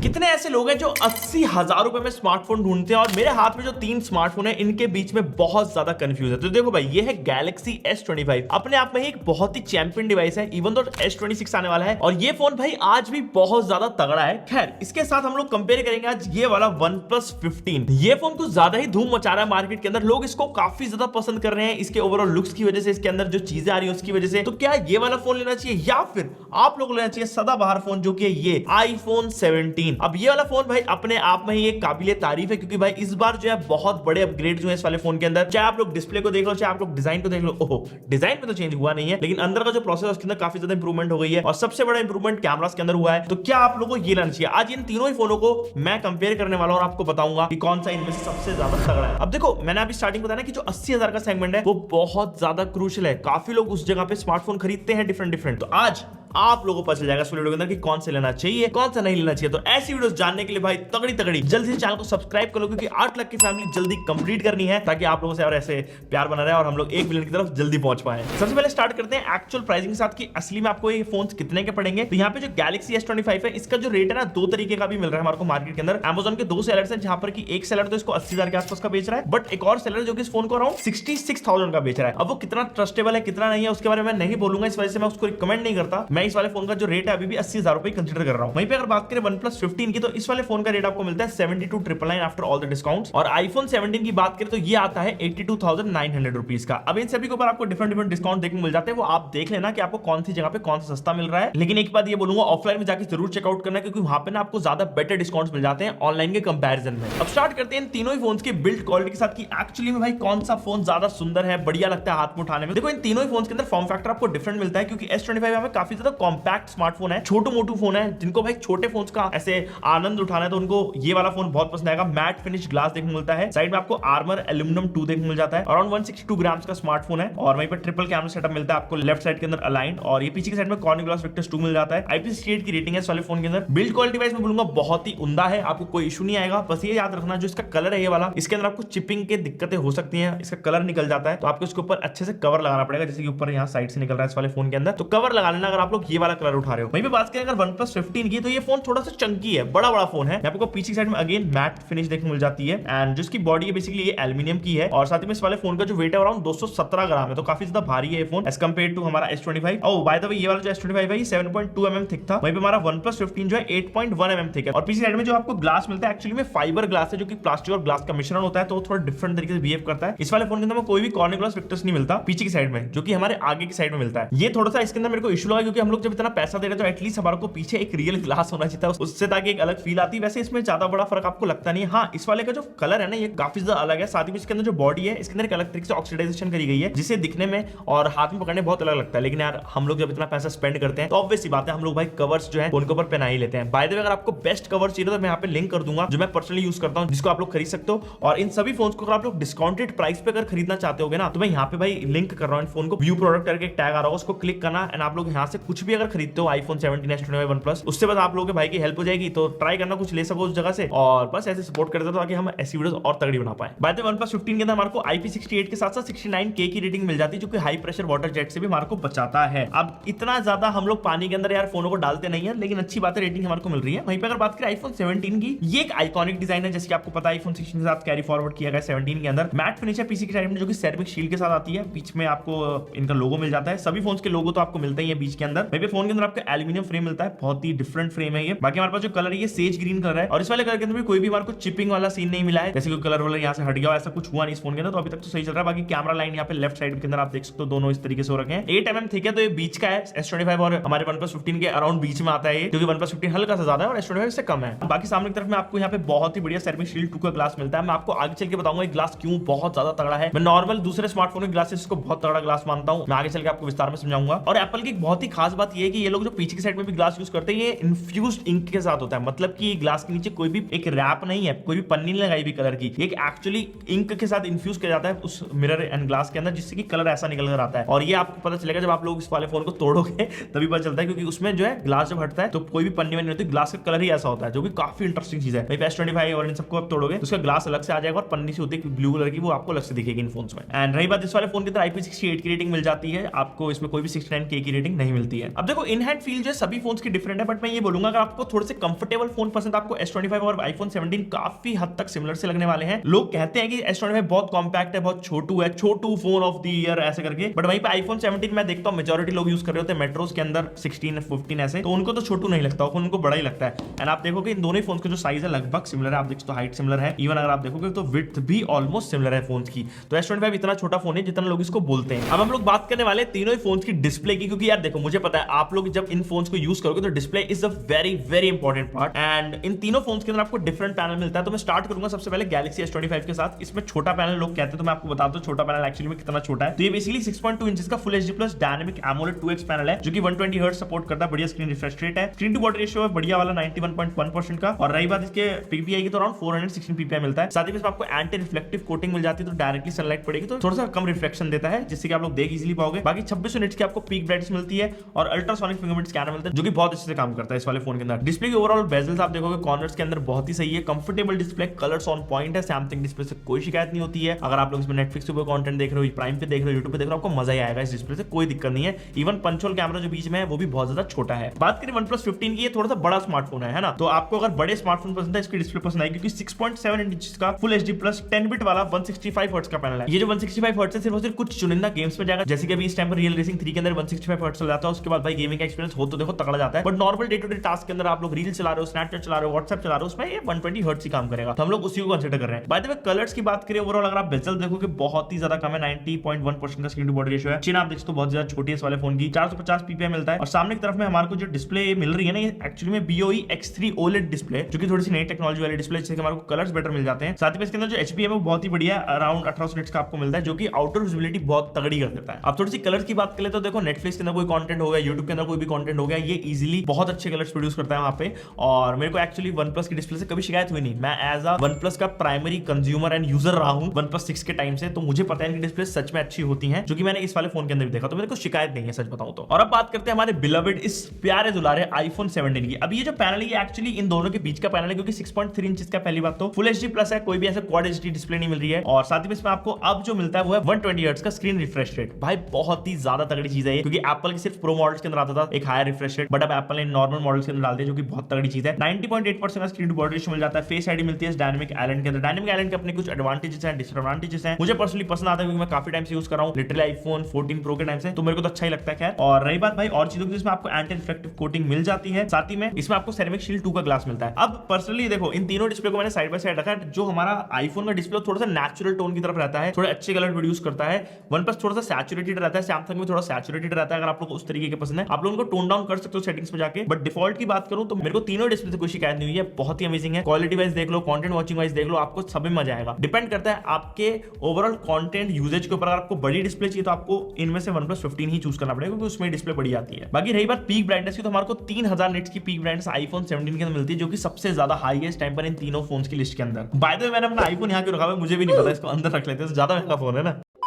कितने ऐसे लोग हैं जो 80,000 रुपए में स्मार्टफोन ढूंढते हैं और मेरे हाथ में जो 3 स्मार्टफोन है इनके बीच में बहुत ज्यादा कंफ्यूज है। तो देखो भाई, ये है Galaxy S25, अपने आप में ही एक बहुत ही चैंपियन डिवाइस है, इवन तो S26 आने वाला है और ये फोन भाई आज भी बहुत ज्यादा तगड़ा है। खैर, इसके साथ हम लोग कंपेयर करेंगे आज ये वाला OnePlus 15। ये फोन कुछ ज्यादा ही धूम मचा रहा है मार्केट के अंदर, लोग इसको काफी ज्यादा पसंद कर रहे हैं इसके ओवरऑल लुक्स की वजह से, इसके अंदर जो चीजें आ रही है उसकी वजह से। तो क्या ये वाला फोन लेना चाहिए या फिर आप लोग लेना चाहिए सदाबहार फोन जो कि ये iPhone 17। अब ये वाला फोन भाई अपने आप में ही एक काबिले तारीफ है, क्योंकि भाई इस बार जो है बहुत बड़े अपग्रेड जो है इस वाले फोन के अंदर। चाहे आप लोग डिस्प्ले को देख लो, चाहे आप लोग डिजाइन को देख लो, ओहो डिजाइन में तो चेंज हुआ नहीं है, लेकिन अंदर का जो प्रोसेस है उसके अंदर काफी ज्यादा इंप्रूवमेंट हो गई है और सबसे बड़ा इंप्रूवमेंट कैमरास के अंदर हुआ है। तो क्या आप लोगों को ये लेना चाहिए? आज इन तीनों ही फोनों को मैं कंपेयर करने वाला हूं और आपको बताऊंगा कि कौन सा इनमें से सबसे ज्यादा तगड़ा है। अब देखो, मैंने अभी स्टार्टिंग बताया कि जो 80,000 का सेगमेंट है वो बहुत ज्यादा क्रूशियल है, काफी लोग उस जगह पे स्मार्टफोन खरीदते हैं डिफरेंट। तो आज आप लोगों को पता चल जाएगा इस वीडियो के अंदर कि कौन से लेना चाहिए, कौन सा नहीं लेना चाहिए। तो ऐसी वीडियोस जानने के लिए भाई तगड़ी जल्दी से चैनल को सब्सक्राइब कर लो, क्योंकि 8 लाख की फैमिली जल्दी कंप्लीट करनी है ताकि आप लोगों से और ऐसे प्यार बना रहे और हम लोग 1 मिलियन की तरफ जल्दी पहुंच पाए। सबसे पहले स्टार्ट करते हैं एक्चुअल प्राइसिंग के साथ कि असली में आपको ये फोन कितने के पड़ेंगे। तो यहाँ पे जो Galaxy S25 है, इसका जो रेट है ना, 2 तरीके का भी मिल रहा है हमारे को मार्केट के अंदर। Amazon के 2 सेलर्स हैं, जहां पर कि एक सेलर तो इसको 80,000 के आसपास का बेच रहा है, बट एक और सेलर जो कि इस फोन को अराउंड 66,000 का बेच रहा है। अब वो कितना ट्रस्टेबल है कितना नहीं है उसके बारे में मैं नहीं बोलूंगा, इस वजह से मैं उसको रिकमेंड नहीं करता। मैं इस वाले फोन का जो रेट है अभी भी 80,000 रुपए कंसीडर कर रहा हूं। वहीं पे अगर बात करें OnePlus 15 की, तो इस वाले फोन का रेट आपको मिलता है 72,999 आफ्टर ऑल द डिस्काउंट्स। और iPhone 17 की बात करें तो ये आता है 82,900 रुपीज का। अब इन सभी के ऊपर आपको डिफरेंट डिस्काउंट देखने को मिल जाते हैं, वो आप देख लेना कि आपको कौन सी जगह पे कौन सा सस्ता मिल रहा है। लेकिन एक बात ये बोलूंगा, ऑफलाइन में जाकर जरूर चेकआउट करना, क्योंकि वहां पे ना आपको ज्यादा बेटर डिस्काउंट्स मिल जाते हैं ऑनलाइन के कंपैरिजन में। अब स्टार्ट करते हैं इन तीनों ही फोन्स की बिल्ड क्वालिटी के साथ कि एक्चुअली में भाई कौन सा फोन ज्यादा सुंदर है, बढ़िया लगता है हाथ में उठाने में। देखो, इन तीनों ही फोन्स के अंदर फॉर्म फैक्टर आपको डिफरेंट मिलता है, क्योंकि S25 में काफी ज्यादा कॉम्पैक्ट स्मार्टफोन है, छोटू मोटू फोन है। जिनको भाई छोटे फोन्स का ऐसे आनंद उठाना है तो उनको ये वाला फोन बहुत पसंद आएगा। मैट फिनिश ग्लास देखने मिलता है, साइड में आपको आर्मर एल्यूमिनियम 2 देखने मिल जाता है। अराउंड 162 ग्राम्स का स्मार्टफोन है और वहीं पर ट्रिपल कैमरा सेटअप मिलता है आपको लेफ्ट साइड के अंदर अलाइन, और ये पीछे की साइड में कॉर्निंग ग्लास विक्टर्स 2 मिल जाता है। IP68 की रेटिंग है इस वाले फोन के अंदर। बिल्ड क्वालिटी वाइज मैं बोलूंगा बहुत ही उम्दा है, आपको कोई इशू नहीं आएगा। बस ये याद रखना, जो इसका कलर है ये वाला, इसके अंदर आपको चिपिंग के दिक्कतें हो सकती है, इसका कलर निकल जाता है, तो आपको इसके ऊपर अच्छे से कवर लगाना पड़ेगा, जैसे कि ऊपर यहाँ साइड से निकल रहा है इस वाले फोन के अंदर, तो कवर लगा लेना अगर आप लोग ये वाला कलर उठा रहे हो। वहीं पे बात करें अगर OnePlus 15 की, तो ये फोन थोड़ा सा चंकी है, बड़ा फोन है। आपको पीछे साइड में अगेन मैट फिनिश देखने मिल जाती है, एंड जिसकी बॉडी है बेसिकली ये एल्यूमिनियम की है, और साथ ही में इस वाले फोन का जो वेट है अराउंड 217 ग्राम है, तो काफी ज्यादा भारी है ये फोन एज कंपेयर टू हमारा S25। और बाय द वे, ये वाला जो S25 है ये 7.2 mm थिक था, वहीं पे हमारा OnePlus 15 जो है 8.1 mm थिक है। और पीछे साइड में जो आपको ग्लास मिलता है एक्चुअली में फाइबर ग्लास है, जो कि प्लास्टिक और ग्लास का मिश्रण होता है, तो थोड़ा डिफरेंट तरीके से बिहेव करता है। इस वाले फोन के अंदर कोई भी कॉर्निंग ग्लास विक्टर्स नहीं मिलता पीछे की साइड में, जो कि हमारे आगे की साइड में मिलता है। ये थोड़ा सा इसके अंदर मेरे को इशू लगा, क्योंकि हम लोग जब इतना पैसा दे रहे हैं तो एटलीस्ट हमारे को पीछे एक रियल ग्लास होना चाहिए था, उससे ताकि एक अलग फील आती। वैसे इसमें ज्यादा बड़ा फर्क आपको लगता नहीं है। हाँ, इस वाले का जो कलर है ना ये काफी ज्यादा अलग है, साथ ही इसके अंदर जो बॉडी है इसके अंदर एक अलग तरीके से ऑक्सीडाइजेशन करी गई है, जिसे दिखने में और हाथ में पकड़ने बहुत अलग लगता है। लेकिन यार हम लोग जब इतना पैसा स्पेंड करते हैं तो ऑब्वियस सी बात है हम लोग भाई कवर्स जो है उनके ऊपर पहना ही लेते हैं। बाय द वे, अगर आपको बेस्ट कवर चाहिए तो मैं यहाँ पे लिंक कर दूंगा जो मैं पर्सनली यूज करता हूँ, जिसको आप लोग खरीद सकते हो। और इन सभी फोन को अगर आप लोग डिस्काउंटेड प्राइस पे अगर खरीदना चाहते हो ना, तो मैं यहाँ पे भाई लिंक कर रहा हूँ फोन को, व्यू प्रोडक्ट करके एक टैग आ रहा है, उसको क्लिक करना एंड आप लोग यहाँ से कुछ भी अगर खरीदते हो iPhone 17, S25, OnePlus, उससे बस आप लोगों के भाई की हेल्प हो जाएगी। तो ट्राई करना कुछ ले सको उस जगह से, और बस ऐसे सपोर्ट करते ताकि हम ऐसी वीडियोस और तगड़ी बना पाए। बाय द वे, OnePlus 15 के अंदर हमारे को IP68 के साथ साथ 69K की रेटिंग मिल जाती है, जो कि हाई प्रेशर वाटर जेट से भी हमारे को बचाता है। अब इतना ज्यादा हम लोग पानी के अंदर यार फोनों को डालते नहीं है, लेकिन अच्छी बात है रेटिंग हमारे को मिल रही है। वहीं पे अगर बात करें iPhone 17 की, ये एक आइकॉनिक डिजाइन है, जैसे कि आपको पता है iPhone 16 के साथ कैरी फॉरवर्ड किया गया 17 के अंदर। मैट फिनिश है पीछे की साइड में, जो कि सेरेमिक शील्ड के साथ आती है, बीच में आपको इनका लोगो मिल जाता है। सभी फोन्स के लोगो तो आपको मिलते ही है बीच के अंदर। वहीं पे फोन के अंदर आपको एल्यूमिनियम फ्रेम मिलता है, बहुत ही डिफरेंट फ्रेम है ये। बाकी हमारे पास जो कलर है ये सेज ग्रीन कलर है, और इस वाले कलर के अंदर भी कोई भी हमारे को चिपिंग वाला सीन नहीं मिला है, जैसे कि कलर वाला यहाँ से हट गया, ऐसा कुछ हुआ नहीं इस फोन के अंदर, तो अभी तक तो सही चल रहा है। बाकी कैमरा लाइन यहाँ पे लेफ्ट साइड के अंदर आप देख सकते हो, दोनों इस तरीके से हो रखे हैं। 8 mm ठीक है, तो ये बीच का है S25 और हमारे OnePlus 15 के अराउंड बीच में आता है ये, क्योंकि OnePlus 15 हल्का सा ज्यादा है और S25 से कम है। बाकी सामने की तरफ में आपको यहाँ पे बहुत ही बढ़िया सेरेमिक शील्ड 2 का ग्लास मिलता है। मैं आपको आगे चल के बताऊंगा ये ग्लास क्यों बहुत ज्यादा तगड़ा है। मैं नॉर्मल दूसरे स्मार्टफोन के ग्लासेस को बहुत तगड़ा ग्लास मानता हूँ, मैं आगे चल के आपको विस्तार में समझाऊंगा। और एप्पल की एक बहुत ही खास बात ये है कि ये लोग जो पीछे की साइड में भी ग्लास यूज करते हैं ये इन्फ्यूज्ड इंक के साथ होता है, मतलब कि ग्लास के नीचे कोई भी एक रैप नहीं है, कोई भी पन्नी नहीं लगाई भी कलर की, एक एक्चुअली इंक के साथ इन्फ्यूज किया जाता है उस मिरर एंड ग्लास के अंदर, जिससे कि कलर ऐसा निकल कर आता है। और ये आपको पता चलेगा जब आप लोग इस वाले फोन को तोड़ोगे तभी पता चलता है, क्योंकि उसमें जो है ग्लास जब हटता है तो कोई भी पन्नी नहीं होती, ग्लास का कलर ही ऐसा होता है, जो कि काफी इंटरेस्टिंग चीज है। S25 और इन सबको आप तोड़ोगे तो उसका ग्लास अलग से आ जाएगा और पन्नी से होती है ब्लू कलर की, वो आपको अलग से दिखेगी इन फोन्स में। एंड रही बात इस वाले फोन की तरह IP68 की रेटिंग मिल जाती है आपको, इसमें कोई भी 69K की रेटिंग नहीं मिलती है। है। अब देखो इन हैंड फील जो है सभी फोन्स की डिफरेंट है, बट मैं ये बोलूंगा अगर आपको थोड़े से कंफर्टेबल फोन पसंद, आपको S25 और iPhone 17 काफी हद तक सिमिलर से लगने वाले हैं। लोग कहते हैं कि S25 बहुत कॉम्पैक्ट है, बहुत छोटू है, छोटू फोन ऑफ द ईयर ऐसे करके, बट वहीं पे iPhone 17 मैं देखता हूं मेजॉरिटी लोग यूज कर रहे होते हैं मेट्रोस के अंदर 16 15 ऐसे, तो उनको तो छोटू नहीं लगता, उनको बड़ा ही लगता है। एंड आप देखोगे इन दोनों फोन का जो साइज है लगभग सिमिलर है, आप देखो तो हाइट सिमिलर है, इवन अगर आप देखोगे तो विड्थ भी ऑलमोस्ट सिमिलर है फोन की। तो S25 इतना छोटा फोन है जितना लोग इसको बोलते हैं। अब हम लोग बात करने वाले तीनों ही फोन की डिस्प्ले की, क्योंकि यार देखो मुझे पता है आप लोग जब इन फोन्स को यूज करोगे तो display is a very very important part, and in तीनों फोन्स के अंदर आपको डिफरेंट पैनल मिलता है। तो मैं स्टार्ट करूंगा सबसे पहले गैलेक्सी S25 के साथ। इसमें छोटा पैनल लोग कहते हैं, तो मैं आपको बताता हूं छोटा पैनल एक्चुअली में कितना छोटा है। तो ये बेसिकली 6.2 इंच का full HD plus dynamic AMOLED 2x panel है, जो कि 120 हर्ट्ज सपोर्ट करता है, बढ़िया स्क्रीन रिफ्रेश रेट है, स्क्रीन टू बॉडी रेशियो है बढ़िया वाला 91.1% का, और रही बात इसके पीपीआई की तो अराउंड 416 पीपीआई मिलता है। साथ ही इसमें आपको एंटी रिफ्लेक्टिव कोटिंग मिल जाती है, तो डायरेक्टली सनलाइट पड़ेगी तो थोड़ा सा कम रिफ्लेक्शन देता है, जिससे कि आप लोग देख इजीली पाओगे। बाकी 2600 निट्स की आपको पीक ब्राइटनेस मिलती है और अल्ट्रासोनिक फिंगरप्रिंट स्कैनर मिलता है, जो कि बहुत अच्छे से काम करता है इस वाले फोन के अंदर। डिस्प्ले के ओवरऑल बेजल्स आप देखोगे कॉर्नर्स के अंदर बहुत ही सही है, comfortable display, colours on point है, सैमसंग डिस्प्ले से कोई शिकायत नहीं होती है। अगर आप लोग इसमें नेटफ्लिक्स पे कंटेंट देख रहे हो, प्राइम पे देख रहे हो, यूट्यूब पे देख रहे हो, आपको मजा ही आएगा इस डिस्प्ले से, कोई दिक्कत नहीं है। इवन पंच होल कैमरा जो बीच में है वो भी बहुत ज्यादा छोटा है। बात करें OnePlus 15 की, ये थोड़ा सा बड़ा स्मार्टफोन है ना, तो आपको अगर बड़े स्मार्टफोन पसंद है इसकी डिस्प्ले पसंद आएगी, क्योंकि 6.7 इंच का फुल एचडी प्लस 10 बिट वाला 165 हर्ट्ज का पैनल है। ये जो 165 हर्ट्ज है सिर्फ और सिर्फ कुछ चुनिंदा गेम्स में जाएगा, जैसे कि अभी इस टाइम पर रियल रेसिंग 3 के अंदर 165 हर्ट्ज चल जाता है, उसके बाद भाई गेमिंग का एक्सपीरियंस हो तो देखो तगड़ा जाता है, but normal day to day task के अंदर आप लोग रील चला रहे हो, स्नैपचैट चला रहे हो, व्हाट्सएप चला रहे हो, उसमें ये 120 हर्ट्ज ही काम करेगा, तो हम लोग उसी को कंसीडर कर रहे हैं। बाय द वे कलर्स की बात करें ओवरऑल, अगर आप बेजल देखोगे बहुत ही ज्यादा कम है, 90.1% का स्क्रीन टू बॉडी रेशियो है। चिन आप देखो तो बहुत ज्यादा छोटी है इस वाले फोन की, 450 पीपीआई मिलता है, और सामने की तरफ में हमारे को जो डिस्प्ले मिल रही है ना, ये एक्चुअली में BOE X3 OLED डिस्प्ले, जो कि थोड़ी सी नई टेक्नोलॉजी वाली डिस्प्ले, जिससे हमारे को कलर्स बेटर मिल जाते हैं। साथ ही इसके अंदर जो HPM है वो बहुत ही बढ़िया है, अराउंड 1800 निट्स का आपको मिलता है, जो कि आउटर विजिबिलिटी बहुत तगड़ी कर देता है। अब थोड़ी सी कलर की बात करें तो देखो नेटफ्लिक्स के अंदर कोई कंटेंट हो गया, यूट्यूब के अंदर कोई भी कंटेंट हो गया, ये इजीली बहुत अच्छे कलर्स प्रोड्यूस करता है वहां पे, और मेरे को एक्चुअली OnePlus की डिस्प्ले से कभी शिकायत हुई नहीं। मैं एज अ OnePlus का प्राइमरी कंज्यूमर एंड यूजर रहा हूं OnePlus 6 के टाइम से, तो मुझे पता है इनकी डिस्प्ले सच में अच्छी होती है, जो कि मैंने इस वाले फोन के अंदर भी देखा, तो मेरे को शिकायत नहीं है सच बताऊं तो। और अब बात करते हैं हमारे बिलवेड इस प्यारे दुलारे iPhone 17 की। अब ये जो पैनल है एक्चुअली इन दोनों के बीच का पैनल है, क्योंकि 6.3 इंच का पहली बात तो फुल एचडी प्लस है, कोई भी ऐसे क्वाड एचडी डिस्प्ले नहीं मिल रही है, और साथ ही इसमें आपको अब जो मिलता है वो है 120 हर्ट्ज का स्क्रीन रिफ्रेश रेट। भाई बहुत ही ज्यादा तगड़ी चीज है ये, क्योंकि एप्पल के सिर्फ प्रो मॉडल्स के अंदर आता था एक हायर रिफ्रेश रेट, बट अब एप्पल ने नॉर्मल मॉडल्स के अंदर डाल दिया, जो कि बहुत तगड़ी चीज है। 90.8% का स्क्रीन टू बॉडी रेशियो मिल जाता है, फेस आईडी मिलती है इस डायनामिक आइलैंड के अंदर। डायनामिक आइलैंड के अपने कुछ एडवांटेजेस हैं, डिसएडवांटेजेस हैं। मुझे पर्सनली पसंद आता है, क्योंकि मैं काफी टाइम से यूज कर रहा हूं, लिटरली iPhone 14 Pro के टाइम से, तो मेरे को तो अच्छा ही लगता है। खैर, और रही बात भाई और चीजों की, जिसमें आपको एंटी रिफ्लेक्टिव कोटिंग मिल जाती है, साथ ही में इसमें आपको सेरेमिक शील्ड 2 का ग्लास मिलता है। अब पर्सनली देखो इन तीनों डिस्प्ले को मैंने साइड बाय साइड रखा है, जो हमारा आईफोन का डिस्प्ले थोड़ा सा नेचुरल टोन की तरफ रहता है, थोड़े अच्छे कलर प्रोड्यूस करता है। OnePlus थोड़ा सा सैचुरेटेड रहता है, सैमसंग में थोड़ा सैचुरेटेड रहता है। अगर आप लोग उस तरीके के पसंद है, आप लोग उनको टोन डाउन कर सकते हो सेटिंग्स पे जाके, बट डिफॉल्ट की बात करूं तो मेरे को तीनों डिस्प्ले से कोई शिकायत नहीं हुई है, बहुत ही अमेजिंग है। क्वालिटी वाइज देख लो, कंटेंट वाचिंग वाइज देख लो, आपको सब में मजा आएगा। डिपेंड करता है आपके ओवरऑल कंटेंट यूजेज के ऊपर। अगर आपको बड़ी डिस्प्ले चाहिए तो आपको इनमें से OnePlus 15 ही चूज करना पड़ेगा, क्योंकि उसमें डिस्प्ले बड़ी आती है। बाकी रही बात पीक ब्राइटनेस की, तो हमारे को 3000 निट्स की पीक ब्राइटनेस iPhone 17 के अंदर मिलती है, जो कि सबसे ज्यादा हाईएस्ट टाइम पर इन तीनों फोन्स की लिस्ट के अंदर। बाय द वे मैंने अपना आईफोन यहाँ क्यों रखा है मुझे भी नहीं पता, इसको अंदर रख लेते हैं, ज्यादा महंगा फोन है ना।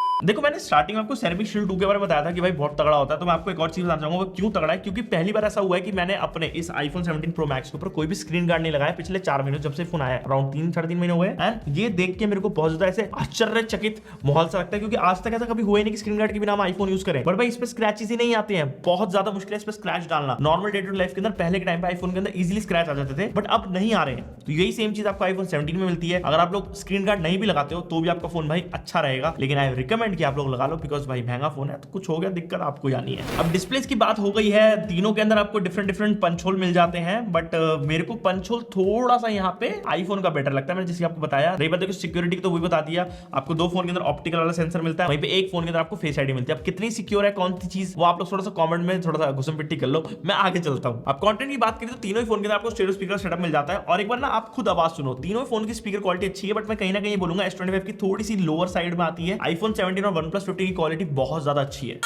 देखो मैंने स्टार्टिंग में आपको सेरेमिक शील्ड 2 के बारे में बताया था कि भाई बहुत तगड़ा होता है, तो मैं आपको एक और चीज बताना चाहूंगा वो क्यों तगड़ा है। क्योंकि पहली बार ऐसा हुआ है कि मैंने अपने इस iPhone 17 Pro Max के ऊपर कोई भी स्क्रीन गार्ड नहीं लगाया पिछले 4 महीनों, जब से फोन आया अराउंड 3-3.5 महीने हुए। एंड ये देख के मेरे को बहुत ज्यादा ऐसे आश्चर्यचकित माहौल सा लगता है, क्योंकि आज तक ऐसा कभी हुआ ही नहीं कि स्क्रीन गार्ड के बिना हम आईफोन यूज करें। बट भाई इस पे स्क्रैचेस ही नहीं आते हैं, बहुत ज्यादा मुश्किल है इस पे स्क्रैच डालना। Normal day to day life के अंदर पहले के टाइम पे आईफोन के अंदर इजीली स्क्रैच आ जाते थे, बट अब नहीं आ रहे हैं। तो यही सेम चीज आपको iPhone 17 में मिलती है। अगर आप लोग स्क्रीन गार्ड नहीं भी लगाते हो तो भी आपका फोन भाई अच्छा रहेगा, लेकिन आई रिकमेंड कि आप लोग लगा लो, बिकॉज भाई महंगा फोन है, तो कुछ हो गया दिक्कत आपको यानी है। अब डिस्प्लेस की बात हो गई है, तीनों के अंदर आपको डिफरेंट पंच होल मिल जाते हैं, बट मेरे को पंच होल थोड़ा सा यहाँ पे आईफोन का बेटर लगता है, मैंने जैसे आपको बताया। रही बात देखो सिक्योरिटी की तो वही बता दिया, आपको 2 फोन के अंदर ऑप्टिकल वाला सेंसर मिलता है, वहीं पे एक फोन के अंदर आपको फेस आईडी मिलती है। अब कितनी सिक्योर है कौन सी चीज, वो आप लोग थोड़ा सा कमेंट में थोड़ा सा घुसम पिट्टी कर लो, मैं आगे चलता हूं। अब कंटेंट की बात करें तो तीनों ही फोन के अंदर आपको स्टीरियो स्पीकर सेटअप मिल जाता है, और एक बार ना आप खुद आवाज सुनो, तीनों फोन की स्पीकर क्वालिटी अच्छी है, बट मैं कहीं ना कहीं बोलूंगा S25 की थोड़ी सी लोअर साइड में आती है। iPhone 17 और OnePlus 15 की क्वालिटी बहुत ज्यादा अच्छी है।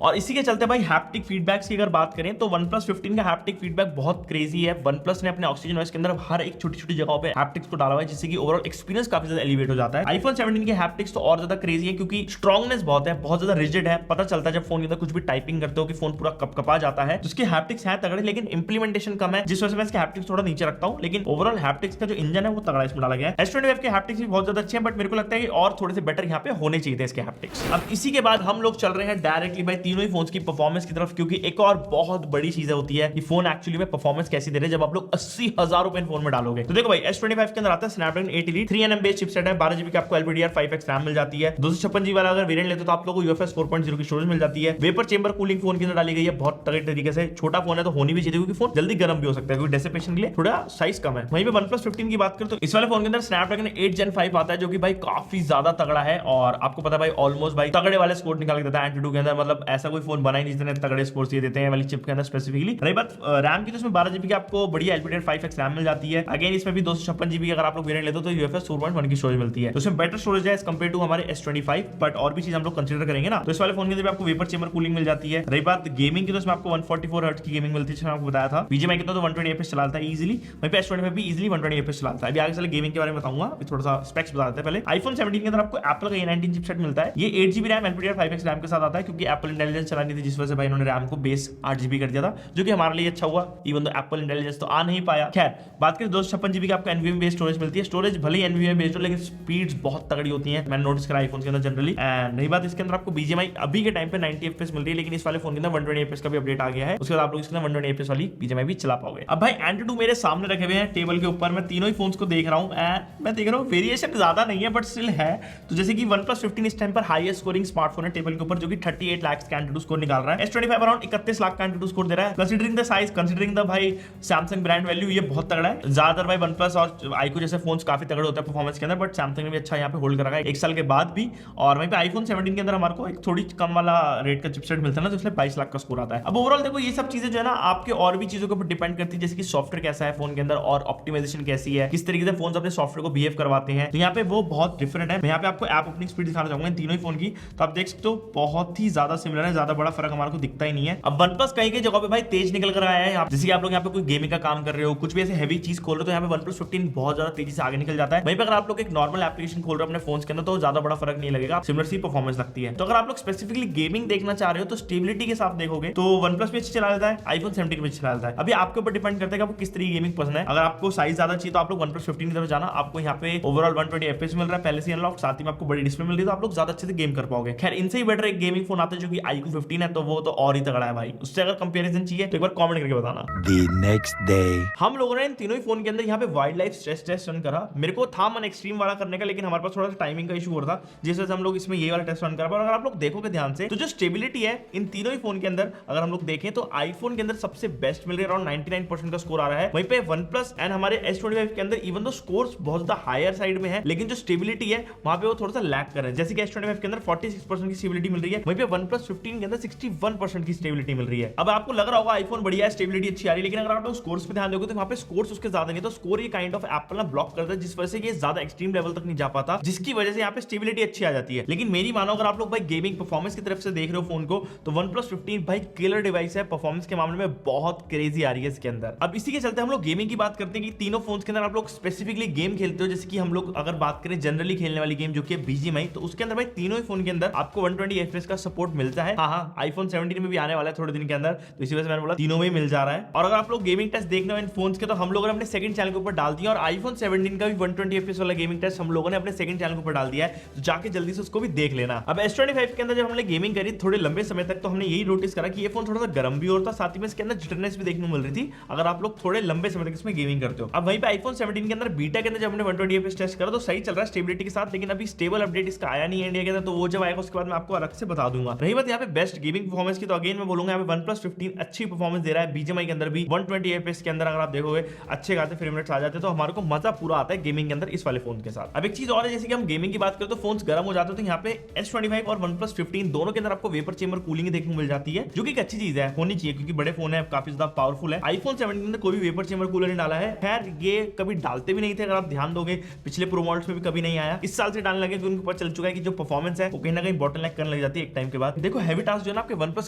और इसी के चलते भाई हैप्टिक फीडबैक्स की अगर बात करें तो OnePlus 15 का हैप्टिक फीडबैक बहुत क्रेजी है। OnePlus ने अपने ऑक्सीजन OS के अंदर हर एक छोटी-छोटी जगहों पे हैप्टिक्स को डाला हुआ है, जिससे कि ओवरऑल एक्सपीरियंस काफी ज्यादा एलिवेट हो जाता है। iPhone 17 के हैप्टिक्स तो और ज्यादा क्रेजी है क्योंकि स्ट्रॉन्गनेस बहुत है, बहुत ज्यादा रिजिड है। पता चलता है जब फोन के अंदर कुछ भी टाइपिंग करते हो कि फोन पूरा कपकपा जाता है। जिसके हैप्टिक्स है तगड़े, लेकिन इंप्लीमेंटेशन कम है, जिस वजह से मैं इसके हैप्टिक्स थोड़ा नीचे रखता हूं। लेकिन ओवरऑल हैप्टिक्स का जो इंजन है वो तगड़ा इसमें डाला गया है। S25 के हैप्टिक्स भी बहुत ज्यादा अच्छे हैं, बट मेरे को लगता है कि और थोड़े से बेटर यहाँ पे होने चाहिए थे इसके हैप्टिक्स। अब इसी के बाद हम लोग चल रहे हैं डायरेक्टली भाई तीनों ही फोन्स की परफॉर्मेंस की तरफ, क्योंकि एक और बहुत बड़ी चीज होती है कि फोन एक्चुअली में परफॉर्मेंस कैसी दे रहे हैं जब आप लोग 80,000 रुपए फोन में डालोगे। तो देखो भाई S25 के अंदर आता है Snapdragon 8 Elite 3nm base chipset है, 12 GB का आपको LPDDR5X रैम मिल जाती है, 256 GB वाला अगर वेरिएंट लेते हो तो आप लोगों को UFS 4.0 की स्टोरेज मिल जाती है। वेपर चेंबर कूलिंग फोन के अंदर डाली गई है बहुत तगड़े तरीके से। छोटा फोन है तो होनी भी चाहिए क्योंकि फोन जल्दी गर्म भी हो सकता है, क्योंकि डेसिपेशन के लिए थोड़ा साइज कम है। वहीं पे OnePlus 15 की बात करें तो इस वाले फोन के अंदर Snapdragon 8 Gen 5 आता है, जो कि भाई काफी ज्यादा तगड़ा है। और आपको पता है भाई ऑलमोस्ट भाई तगड़े वाले स्कोर निकाल के देता है Antutu के अंदर, मतलब ऐसा कोई फोन बना ही नहीं जितने तगड़े स्कोर्स ये देते हैं वाली चिप के अंदर स्पेसिफिकली। रही बात रैम की तो इसमें 12 GB की आपको बढ़िया LPDDR5X रैम मिल जाती है। अगेन इसमें भी 256 GB अगर आप लोग वेरिएंट लेते हो तो UFS 4.1 की स्टोरेज मिलती है, तो इसमें बेटर स्टोरेज है एज कंपेयर टू हमारे S25। बट और भी चीज हम लोग कंसीडर करेंगे ना, तो इस वाले फोन के अंदर आपको वेपर चेंबर कूलिंग मिल जाती है। रही बात गेमिंग की तो इसमें आपको 144 हर्ट्ज की गेमिंग मिलती है, जिसमें आपको बताया था। BGMI कितना तो 120 FPS चलाता है इजीली, वहीं पे S25 भी इजीली 120 FPS चलाता है। अभी आगे चले गेमिंग के बारे में बताऊंगा, थोड़ा सा स्पेक्स बता देते हैं पहले। iPhone 17 के अंदर आपको Apple का A19 चिपसेट मिलता है। ये 8 GB रैम LPDDR5X रैम के साथ आता है, क्योंकि Apple इंटेलिजेंस चलानी थी, जिस वजह से भाई इन्होंने रैम को बेस 8 GB कर दिया था, जो कि हमारे लिए अच्छा हुआ। इवन तो Apple इंटेलिजेंस तो आ नहीं पाया। खैर बात करें 256 GB की आपको NVMe बेस्ड स्टोरेज मिलती है। स्टोरेज भले ही NVMe बेस्ड हो, लेकिन स्पीड्स बहुत तगड़ी होती हैं, मैंने नोटिस करा iPhone के अंदर जनरली। एंड रही बात इसके अंदर आपको BGMI अभी के टाइम पे 90 FPS मिल रही है, लेकिन इस वाले फोन के अंदर 120 FPS का भी अपडेट आ गया है। उसके बाद आप लोग इसके अंदर 120 FPS वाली BGMI भी चला पाओगे। अब भाई Antutu मेरे सामने रखे हुए हैं टेबल के ऊपर, मैं तीनों ही फोन्स को देख रहा हूं एंड मैं देख रहा हूं वेरिएशन ज्यादा नहीं है बट स्टिल है। तो जैसे कि OnePlus 15 इस टाइम पर हाईएस्ट स्कोरिंग स्मार्टफोन है टेबल के ऊपर, जो कि 38 लाख का Antutu स्कोर निकाल रहा है। S25 अराउंड 31 लाख का Antutu स्कोर दे रहा है। Considering the size, considering the भाई Samsung ब्रांड वैल्यू, ये बहुत तगड़ा है। ज्यादातर भाई OnePlus और iQOO जैसे फोन्स काफी तगड़े होते हैं परफॉर्मेंस के अंदर, बट Samsung ने भी अच्छा यहाँ पे होल्ड कर रखा है 1 साल के बाद भी। और वहीं पे iPhone 17 के अंदर हमारे को एक थोड़ी कम वाला रेट का चिपसेट मिलता है ना, तो इसलिए 22 लाख का स्कोर आता है। अब ओवरऑल देखो ये सब चीजें जो है ना आपके और भी चीजों के ऊपर डिपेंड करती है, जैसे कि सॉफ्टवेयर कैसा है फोन के अंदर और ऑप्टिमाइजेशन कैसी है, किस तरीके से फोन अपने सॉफ्टवेयर को बिहेव करवाते हैं। तो यहाँ पे वो बहुत डिफरेंट है। मैं यहाँ पे आपको ऐप ओपनिंग स्पीड दिखाना चाहूंगा इन तीनों ही फोन की, तो आप देख सकते हो बहुत ही ज्यादा सिमिलर है, ज्यादा बड़ा फर्क हमारे को दिखता ही नहीं है। अब OnePlus कहीं की जगह पे भाई तेज निकल कर आया है, जैसे कि आप लोग यहाँ पे कोई गेमिंग का काम कर रहे हो, कुछ भी ऐसे हैवी चीज खोल रहे हो, तो यहाँ पे OnePlus 15 बहुत ज्यादा तेजी से आगे निकल जाता है। वहीं पे अगर आप लोग एक नॉर्मल एप्लीकेशन खोल रहे हो अपने फोन के अंदर, तो ज्यादा बड़ा फर्क नहीं लगेगा, सिमिलर सी परफॉर्मेंस लगती है। तो अगर आप लोग स्पेसिफिकली गेमिंग देखना चाह रहे हो तो स्टेबिलिटी के साथ देखोगे तो OnePlus भी चला लेता है, iPhone 17 भी चला लेता है। अभी आपके ऊपर डिपेंड करता है कि आपको किस तरीके गेमिंग पसंद है। अगर आपको साइज ज्यादा चाहिए तो आप लोग OnePlus 15 की तरफ जाना, आपको यहाँ पे ओवरऑल 120 FPS मिल रहा है पहले से अनलॉक, साथ ही में आपको बड़ी डिस्प्ले मिल रही है, तो आप लोग ज्यादा अच्छे से गेम कर पाओगे। खैर इनसे ही बेटर एक गेमिंग फोन आता है जो कि iQOO 15 है, तो वो तो और ही तगड़ा है भाई। उससे अगर कंपैरिजन चाहिए तो एक बार कमेंट करके बताना। The next day. हम लोगों ने इन तीनों ही फोन के अंदर यहाँ पे wild life stress test run करा। मेरे को था मन एक्सट्रीम वाला करने का, लेकिन हमारे पास थोड़ा सा टाइमिंग का इशू हो रहा था, जिस वजह से हम लोग इसमें ये वाला टेस्ट रन करा। पर अगर आप लोग देखोगे ध्यान से तो जो स्टेबिलिटी है इन तीनों ही फोन के अंदर अगर हम लोग देखें तो आईफोन के अंदर सबसे बेस्ट मिल रही है, अराउंड 99% का स्कोर आ रहा है। वहीं पे OnePlus एंड हमारे S25 के अंदर इवन दो स्कोर्स बहुत ज्यादा हायर साइड में है, लेकिन जो स्टेबिलिटी है वहां पे वो थोड़ा सा लैग कर रहे हैं। जैसे कि S25 के अंदर 46% की स्टेबिलिटी मिल रही है, वहीं पे OnePlus 15 के अंदर 61% की स्टेबिलिटी मिल रही है। अब आपको लग रहा होगा आईफोन बढ़िया है, स्टेबिलिटी अच्छी आ रही है, लेकिन अगर आप लोग स्कोर्स पे ध्यान दोगे तो वहां पे स्कोर्स उसके ज्यादा नहीं, तो स्कोर ये काइंड ऑफ एप्पल ना ब्लॉक करता है, जिस वजह से ये ज्यादा एक्सट्रीम लेवल तक नहीं जा पाता, जिसकी वजह से यहाँ पे स्टेबिलिटी अच्छी आ जाती है। लेकिन मेरी मानो अगर आप लोग भाई गेमिंग परफॉर्मेंस की तरफ से देख रहे हो फोन को, तो OnePlus 15 भाई किलर डिवाइस है, परफॉर्मेंस के मामले में बहुत क्रेजी आ रही है इसके अंदर। अब इसी के चलते हम लोग गेमिंग की बात करते हैं कि तीनों फोन्स के अंदर आप लोग स्पेसिफिकली गेम खेलते हो। जैसे कि हम लोग अगर बात करें जनरली खेलने वाली गेम जो कि BGMI, तो उसके अंदर भाई तीनों ही फोन के अंदर आपको 120 FPS का सपोर्ट मिलता है। हाँ, iPhone 17 में भी आने वाला है थोड़े दिन के अंदर, तो इसी वजह से मैंने बोला तीनों में ही मिल जा रहा है। और अगर आप लोग गेमिंग टेस्ट देखने हो इन फोन्स के, तो हम लोगों ने अपने सेकंड चैनल के ऊपर डाल दिया, और iPhone 17 का भी 120 FPS वाला गेमिंग टेस्ट हम लोगों ने अपने सेकंड चैनल के ऊपर डाल दिया है, तो जाके जल्दी से उसको भी देख लेना। अब S25 के अंदर जब हमने गेमिंग करी थोड़े लंबे समय तक, तो हमने यही नोटिस करा कि ये फोन थोड़ा सा गर्म भी होता, साथ ही में इसके अंदर जिटरनेस भी देखने को मिल रही थी अगर आप लोग थोड़े लंबे समय तक इसमें गेमिंग करते हो। अब वहीं पे iPhone 17 के अंदर बीटा के अंदर जब हमने 120 FPS टेस्ट करा तो सही चल रहा है स्टेबिलिटी के साथ, लेकिन अभी स्टेबल अपडेट इसका आया नहीं है इंडिया के अंदर, तो वो जब आएगा उसके बाद मैं आपको अलग से बता दूंगा। रही बात यहाँ पे बेस्ट गेमिंग परफॉर्मेंस की, तो अगेन मैं बोलूंगा यहाँ पे OnePlus 15 अच्छी परफॉर्मेंस दे रहा है। BGMI के अंदर भी 120 FPS के अंदर अगर आप देखोगे अच्छे खासे फ्रेम रेट्स आ जाते हैं, तो हमारे को मजा पूरा आता है गेमिंग के अंदर इस वाले फोन के साथ। अब एक चीज और है, जैसे कि हम गेमिंग की बात करें तो फोन गर्म हो जाते हैं, तो यहाँ पे S25 और OnePlus 15 दोनों के अंदर आपको वेपर चेंबर कूलिंग देखने को मिल जाती है, जो कि एक अच्छी चीज है, होनी चाहिए, क्योंकि बड़े फोन है काफी ज्यादा पावरफुल है। iPhone 17 के अंदर कोई भी वेपर चेंबर कूलर नहीं डाला है। खैर ये कभी डालते भी नहीं थे, अगर आप ध्यान दोगे पिछले प्रो मॉडल्स में भी कभी नहीं आया, इस साल से डालने लगे, उनको पता चल चुका है कि जो परफॉर्मेंस है वो कहीं ना कहीं बॉटलनेक करने लग जाती है एक टाइम के बाद। देखो हैवी टास्क जो है ना आपके OnePlus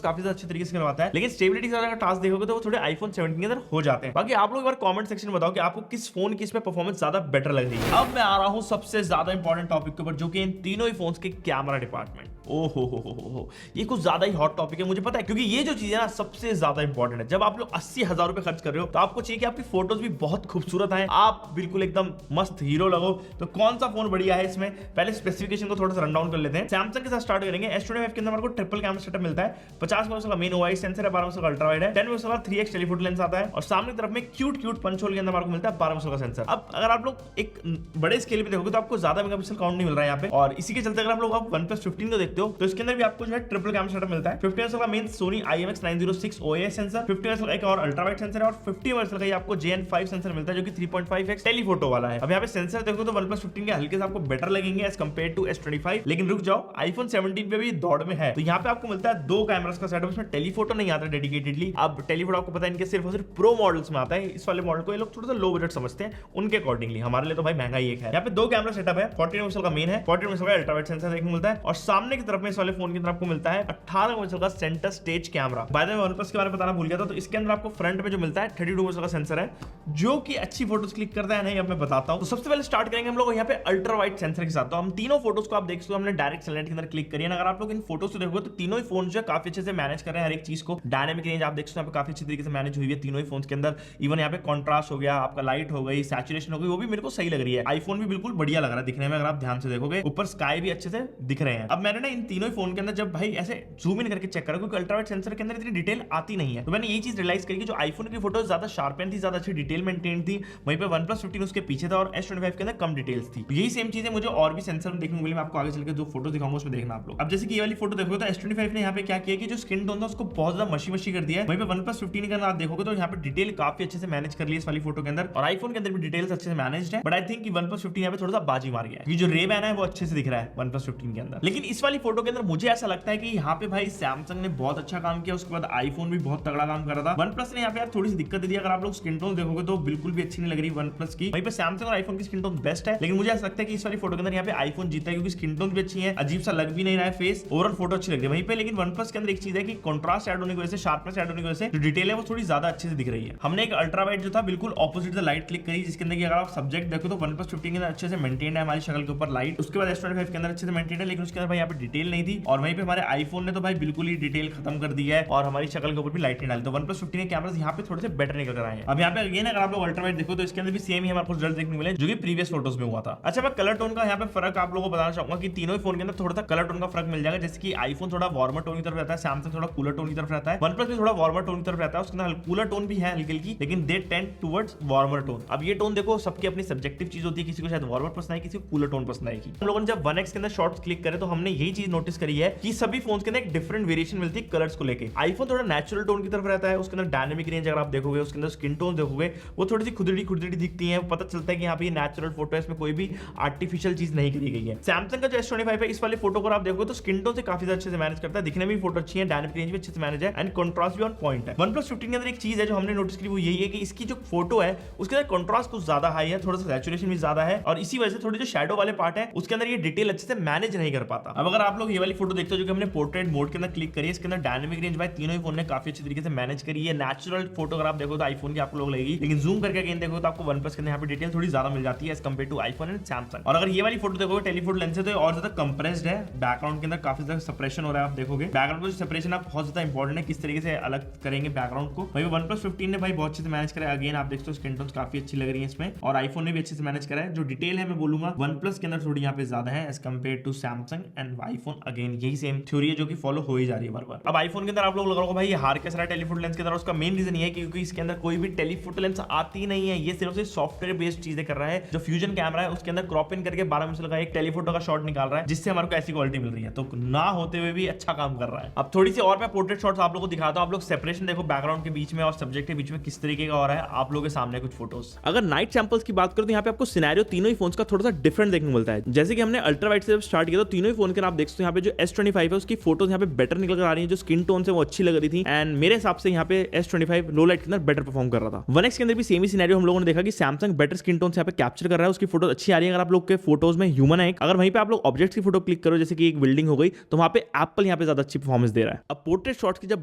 काफी ज्यादा अच्छे तरीके से करवाता है, लेकिन स्टेबिलिटी से अगर टास्क देखोगे तो वो थोड़े iPhone 17 के अंदर हो जाते हैं। बाकी आप लोग एक बार कमेंट सेक्शन में बताओ कि आपको किस फोन की इसमें परफॉर्मेंस ज्यादा बेटर लग रही है। अब मैं आ रहा हूं सबसे ज्यादा इंपॉर्टेंट टॉपिक के ऊपर, जो कि इन तीनों ही फोन्स के कैमरा डिपार्टमेंट। ओ हो, ये कुछ ज्यादा ही हॉट टॉपिक है, मुझे पता है, क्योंकि ये जो चीज है ना सबसे ज्यादा इंपॉर्टेंट है। जब आप लोग 80,000 रुपए खर्च कर रहे हो तो आपको चाहिए कि आपकी फोटोज भी बहुत खूबसूरत आए, आप बिल्कुल एकदम मस्त हीरो लगो। तो कौन सा फोन बढ़िया है इसमें, पहले स्पेसिफिकेशन को थोड़ा सा रन डाउन कर लेते हैं। सैमसंग के साथ स्टार्ट करेंगे। S25 के अंदर हमारे को ट्रिपल कैमरा सेटअप मिलता है। 50 मेगापिक्सल का मेन ओआई सेंसर है, 12 मेगापिक्सल का अल्ट्रा वाइड है, 10 मेगापिक्सल का 3x टेलीफोटो लेंस आता है, और सामने की तरफ में क्यूट पंच होल के अंदर हमारे को मिलता है 12 मेगापिक्सल का सेंसर। अब अगर आप लोग एक बड़े स्केल पे देखोगे तो आपको ज्यादा मेगापिक्सल काउंट नहीं मिल रहा है यहाँ पे, और इसी के चलते अगर आप लोग OnePlus 15 को देखते हो तो इसके अंदर भी आपको जो है ट्रिपल कैमरा सेटअप मिलता है। 50 मेगापिक्सल का main Sony IMX906 OIS sensor, 50 megapixel का एक और अल्ट्रा वाइड सेंसर है, और 50 मेगापिक्सल का आपको JN5 सेंसर मिलता है जो कि 3.5x टेलीफोटो वाला है। अब यहाँ पे सेंसर देखो तो OnePlus 15 के हल्के से आपको बेटर लगेंगे एज कंपेयर टू S25, लेकिन रुक जाओ, iPhone 17 पे भी दौड़ में है। तो यहाँ पे आपको मिलता है 2 कैमरास का सेटअप, इसमें टेलीफोटो नहीं आता डेडिकेटेडली। अब टेलीफोटो आपको पता है इनके सिर्फ और सिर्फ प्रो मॉडल्स में आता है। इस वाले मॉडल को ये लोग थोड़ा सा लो बजट समझते हैं उनके अकॉर्डिंगली, हमारे लिए तो भाई महंगा ही एक है। यहाँ पे 2 कैमरा सेटअप है, 40 मेगापिक्सल का मेन है, 40 मेगापिक्सल का अल्ट्रा वाइड सेंसर देखने को मिलता है, और सामने की तरफ में इस वाले फोन की तरफ आपको मिलता है 18 मेगापिक्सल का centre stage camera. By the way OnePlus के बारे में बताना भूल गया था, तो इसके अंदर आपको फ्रंट में जो मिलता है 32 मेगापिक्सल का सेंसर है, जो कि अच्छी फोटोज क्लिक करता है नहीं, अब मैं बताता हूं। तो सबसे पहले स्टार्ट करेंगे हम लोग यहाँ पे अल्ट्रा वाइड सेंसर के साथ। तो हम तीनों फोटोज को आप देख सकते हो, हमने डायरेक्ट सनलाइट के अंदर क्लिक करी है। अगर आप लोग इन फोटोज को देखोगे तो तीनों ही फोन जो है काफी अच्छे से मैनेज कर रहे हैं हर एक चीज को। डायनेमिक रेंज आप देख सकते हो यहाँ पे काफी अच्छी तरीके से मैनेज हुई है तीनों ही फोन के अंदर। इवन यहाँ पे कॉन्ट्रास्ट हो गया, आपका लाइट हो गई, सैचुरेशन हो गई, वो भी मेरे को सही लग रही है। आईफोन भी बिल्कुल बढ़िया लग रहा है दिखने में, अगर आप ध्यान से देखोगे ऊपर स्काई भी अच्छे से दिख रहे हैं। अब मैंने ना इन तीनों ही फोन के अंदर जब भाई ऐसे जूम इन करके चेक करा, क्योंकि अल्ट्रा वाइड सेंसर के अंदर इतनी डिटेल आती नहीं है, तो मैंने ये चीज रियलाइज करी कि जो आईफोन की फोटो ज्यादा शार्पन थी, ज्यादा अच्छी डिटेल मेंटेन थी, वहीं पे OnePlus 15 उसके पीछे था, और S25 के अंदर कम डिटेल्स थी। यही सेम चीजें मुझे और भी सेंसर में देखने को मिली। मैं आपको आगे चलकर जो फोटो दिखाऊंगा उसमें देखना आप लोग। अब जैसे कि ये वाली फोटो देखोगे तो S25 ने यहाँ पे क्या किया कि जो स्किन टोन था उसको बहुत ज्यादा मशी कर दिया है। वहीं पे OnePlus 15 के अंदर आप देखोगे तो यहाँ पे डिटेल काफी अच्छे से मैनेज कर ली इस वाली फोटो के अंदर, और आईफोन के अंदर भी डिटेल्स अच्छे से मैनेज्ड है। बट आई थिंक कि OnePlus 15 यहाँ पे थोड़ा सा बाजी मार गया है, ये जो Ray-Ban है वो अच्छे से दिख रहा है OnePlus 15 के अंदर। लेकिन इस वाली फोटो के अंदर मुझे ऐसा लगता है कि यहाँ पे भाई सैमसंग ने बहुत अच्छा काम किया, उसके बाद आईफोन भी बहुत तगड़ा काम कर रहा था। OnePlus ने यहाँ पे यार थोड़ी सी दिक्कत दी। अगर आप लोग स्किन टोन देखोगे तो बिल्कुल भी अच्छी नहीं लग रही OnePlus की। वहीं पे सैमसंग और आईफोन की स्किन टोन बेस्ट है, लेकिन मुझे ऐसा लगता है कि इस वाली फोटो के अंदर यहाँ पे आईफोन जीता है, क्योंकि स्किन टोन भी अच्छी है, अजीब सा लग भी नहीं रहा है फेस, ओवरऑल फोटो अच्छी लग रही है। वहीं पे लेकिन OnePlus के अंदर एक चीज है कि कंट्रास्ट ऐड होने की वजह से, शार्पनेस ऐड होने की वजह से जो डिटेल है वो थोड़ी ज्यादा अच्छे से दिख रही है। हमने एक अल्ट्रा वाइड जो था बिल्कुल ऑपोजिट द लाइट क्लिक करी, जिसके अंदर अगर आप सब्जेक्ट देखो तो OnePlus 15 के अंदर अच्छे से मेंटेन है हमारी शक्ल के ऊपर लाइट, उसके बाद S25 के अंदर अच्छे से मेंटेन है, लेकिन उसके अंदर भाई यहाँ पे डिटेल नहीं थी। और वहीं पे हमारे आईफोन ने तो भाई बिल्कुल ही डिटेल खत्म कर दी है और हमारी शक्ल के ऊपर भी लाइट नहीं डाली। तो OnePlus 15 के कैमरास यहाँ पे थोड़े से बेटर निकल कर आए हैं। अब यहाँ पे अगेन अगर आप लोग अल्ट्रा वाइड देखो तो इसके अंदर भी सेम ही हमारे को रिजल्ट देखने मिले जो कि प्रीवियस फोटोज में हुआ था। अच्छा, मैं कलर टोन का यहाँ पे फर्क आप लोगों को बताना चाहूंगा कि तीनों ही फोन के अंदर थोड़ा सा कलर टोन का फर्क मिल जाएगा। जैसे कि आईफोन थोड़ा वार्मर टोन की तरफ रहता है, सैमसंग थोड़ा कूलर टोन की तरफ रहता है, OnePlus भी थोड़ा वार्मर टोन की तरफ रहता है, उसके अंदर कूलर टोन भी है हल्की हल्की, लेकिन they tend towards warmer tone. अब ये टोन देखो सबकी अपनी सब्जेक्टिव चीज होती है, किसी को शायद वार्मर पसंद आए, किसी को कूलर टोन पसंद आएगी। हम लोगों ने जब 1x के अंदर शॉट्स क्लिक करे तो हमने यही चीज नोटिस करी है कि सभी फोन्स के अंदर एक डिफरेंट वेरिएशन मिलती है कलर्स को लेके। आईफोन थोड़ा नेचुरल टोन की तरफ रहता है, उसके अंदर डायनेमिक रेंज अगर आप देखोगे, उसके अंदर स्किन टोन देखोगे वो थोड़ी सी खुदड़ी दिखती है, पता चलता है कि यहाँ पे नेचुरल फोटो है, इसमें कोई भी आर्टिफिशियल चीज नहीं करी गई है। सैमसंग का जो S25 है इस वाले फोटो को आप देखो तो स्किन टोन से काफी अच्छे से मैनेज करता है, दिखने में भी फोटो अच्छी है, डायनेमिक रेंज भी अच्छे से मैनेज है, एंड कंट्रास्ट भी ऑन पॉइंट है। OnePlus 15 के अंदर एक चीज है जो हमने नोटिस की वो यही है कि इसकी जो फोटो है उसके अंदर कंट्रास्ट कुछ ज्यादा हाई है, थोड़ा सा सैचुरेशन भी ज्यादा है, और इसी वजह से थोड़ी जो शैडो वाले पार्ट है उसके अंदर ये डिटेल अच्छे से मैनेज नहीं कर पाता। अब अगर आप लोग ये वाली फोटो देखते हो जो कि हमने पोर्ट्रेट मोड के अंदर क्लिक करी है, इसके अंदर डायनेमिक रेंज भाई तीनों ही फोन ने काफी अच्छी तरीके से मैनेज करी है। नेचुरल फोटो अगर आप देखो तो आईफोन की आपको लोग लगेगी, लेकिन जूम करके अगेन देखो तो आपको OnePlus के अंदर यहाँ पे डिटेल थोड़ी ज्यादा मिल जाती है as compare to iPhone and Samsung. और अगर ये वाली फोटो देखोगे टेलीफोटो लेंस से तो और ज्यादा कंप्रेस्ड है, बैकग्राउंड के अंदर काफी ज्यादा सेपरेशन हो रहा है। आप देखोगे बैकग्राउंड का जो सेपरेशन आप बहुत ज्यादा इंपॉर्टेंट है, किस तरीके से अलग करेंगे बैकग्राउंड को। वही OnePlus 15 ने भाई बहुत अच्छे से मैनेज करा है। अगेन आप देखते हो स्किन टोन्स काफी अच्छी लग रही है इसमें, और आईफोन ने भी अच्छे से मैनेज करा है। जो डिटेल है मैं बोलूंगा OnePlus के अंदर थोड़ी यहाँ पे ज्यादा है as compare to Samsung and iPhone. Again यही सेम थ्योरी है जो कि फॉलो हो ही जा रही है बार-बार। अब आईफोन के अंदर आप लोग लगा होगा भाई ये हार कैसा रहा टेलीफोटो लेंस के अंदर, उसका मेन रीजन ये है क्योंकि इसके अंदर कोई भी टेलीफोटो लेंस आती नहीं है, ये सिर्फ सॉफ्टवेयर बेस्ड चीजें कर रहा है। जो फ्यूजन कैमरा है उसके अंदर क्रॉप इन करके 12 मेगापिक्सल का एक टेलीफोटो का शॉट निकाल रहा है, जिससे हमारे को ऐसी क्वालिटी मिल रही है, तो ना होते हुए भी अच्छा काम कर रहा है। अब थोड़ी सी और मैं पोर्ट्रेट शॉट्स आप लोगों को दिखाता हूं। आप लोग सेपरेशन देखो बैकग्राउंड के बीच में और सब्जेक्ट के बीच में किस तरीके का हो रहा है, आप लोगों के सामने कुछ फोटोज। अगर नाइट सैंपल्स की बात करो तो यहाँ पे आपको सिनेरियो तीनों ही फोन्स का थोड़ा सा डिफरेंट देखने को मिलता है। जैसे कि हमने अल्ट्रा वाइड से जब स्टार्ट किया तो तीनों ही फोन के आप देख सकते हो यहाँ पे जो S25 है उसकी फोटोज यहाँ पे बेटर निकल कर आ रही है, जो स्किन टोन से वो अच्छी लग रही थी, एंड मेरे हिसाब से यहाँ पे S25 लो लाइट के अंदर बेटर परफॉर्म कर रहा था। 1x के अंदर भी सेम ही सिनेरियो हम लोगों ने देखा कि सैमसंग बेटर स्किन टोन से यहाँ पे कैप्चर कर रहा है, उसकी फोटो अच्छी आ रही है। अगर आप लोग के फोटोज में ह्यूमन है, अगर वहीं पे आप लोग ऑब्जेक्ट की फोटो क्लिक करो जैसे कि एक बिल्डिंग हो गई तो वहां पे एप्पल यहाँ पे ज्यादा अच्छी परफॉर्मेंस दे रहा है। अब पोर्ट्रेट शॉट्स की जब